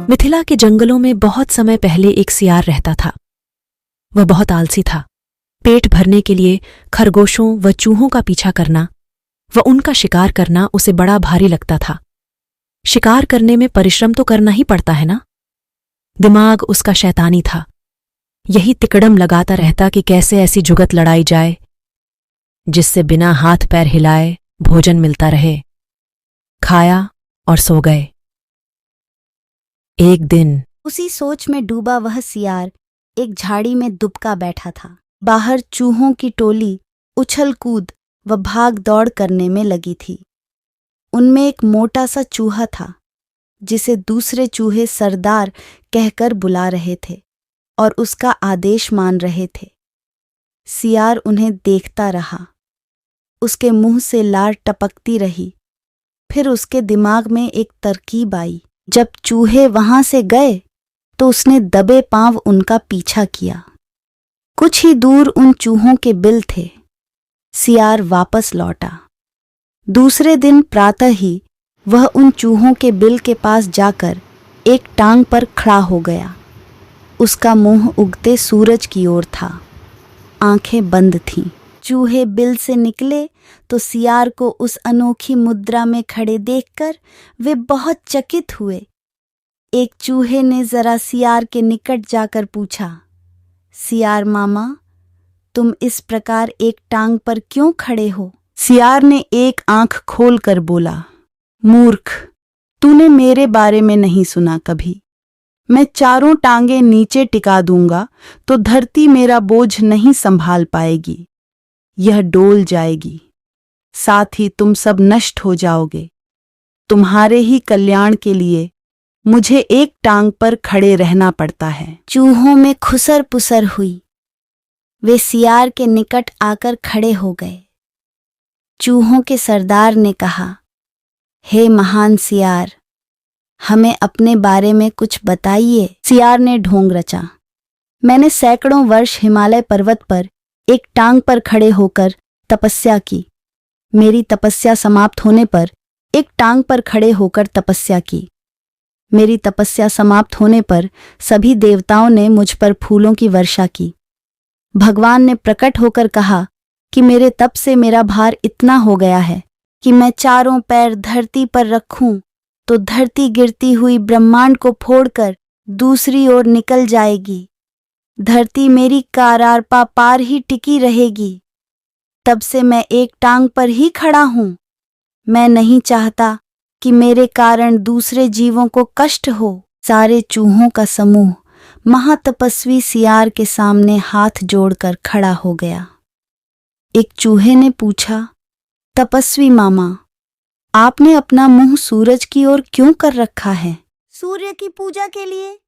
मिथिला के जंगलों में बहुत समय पहले एक सियार रहता था। वह बहुत आलसी था। पेट भरने के लिए खरगोशों व चूहों का पीछा करना व उनका शिकार करना उसे बड़ा भारी लगता था। शिकार करने में परिश्रम तो करना ही पड़ता है ना। दिमाग उसका शैतानी था। यही तिकड़म लगाता रहता कि कैसे ऐसी जुगत लड़ाई जाए जिससे बिना हाथ पैर हिलाए भोजन मिलता रहे। खाया और सो गए। एक दिन उसी सोच में डूबा वह सियार एक झाड़ी में दुबका बैठा था। बाहर चूहों की टोली उछल कूद व भाग दौड़ करने में लगी थी। उनमें एक मोटा सा चूहा था जिसे दूसरे चूहे सरदार कहकर बुला रहे थे और उसका आदेश मान रहे थे। सियार उन्हें देखता रहा। उसके मुंह से लार टपकती रही। फिर उसके दिमाग में एक तरकीब आई। जब चूहे वहां से गए तो उसने दबे पांव उनका पीछा किया। कुछ ही दूर उन चूहों के बिल थे। सियार वापस लौटा। दूसरे दिन प्रातः ही वह उन चूहों के बिल के पास जाकर एक टांग पर खड़ा हो गया। उसका मुंह उगते सूरज की ओर था। आंखें बंद थीं। चूहे बिल से निकले तो सियार को उस अनोखी मुद्रा में खड़े देखकर वे बहुत चकित हुए। एक चूहे ने जरा सियार के निकट जाकर पूछा, सियार मामा, तुम इस प्रकार एक टांग पर क्यों खड़े हो? सियार ने एक आंख खोलकर बोला, मूर्ख, तूने मेरे बारे में नहीं सुना कभी। मैं चारों टांगें नीचे टिका दूंगा तो धरती मेरा बोझ नहीं संभाल पाएगी। यह डोल जाएगी। साथ ही तुम सब नष्ट हो जाओगे। तुम्हारे ही कल्याण के लिए मुझे एक टांग पर खड़े रहना पड़ता है। चूहों में खुसर पुसर हुई। वे सियार के निकट आकर खड़े हो गए। चूहों के सरदार ने कहा, हे महान सियार, हमें अपने बारे में कुछ बताइए। सियार ने ढोंग रचा। मैंने सैकड़ों वर्ष हिमालय पर्वत पर एक टांग पर खड़े होकर तपस्या की। मेरी तपस्या समाप्त होने पर एक टांग पर खड़े होकर तपस्या की। मेरी तपस्या समाप्त होने पर सभी देवताओं ने मुझ पर फूलों की वर्षा की। भगवान ने प्रकट होकर कहा कि मेरे तप से मेरा भार इतना हो गया है कि मैं चारों पैर धरती पर रखूं तो धरती गिरती हुई ब्रह्मांड को फोड़कर दूसरी ओर निकल जाएगी। धरती मेरी कारारपा पार ही टिकी रहेगी। तब से मैं एक टांग पर ही खड़ा हूं। मैं नहीं चाहता कि मेरे कारण दूसरे जीवों को कष्ट हो। सारे चूहों का समूह महातपस्वी सियार के सामने हाथ जोड़कर खड़ा हो गया। एक चूहे ने पूछा, तपस्वी मामा, आपने अपना मुंह सूरज की ओर क्यों कर रखा है? सूर्य की पूजा के लिए।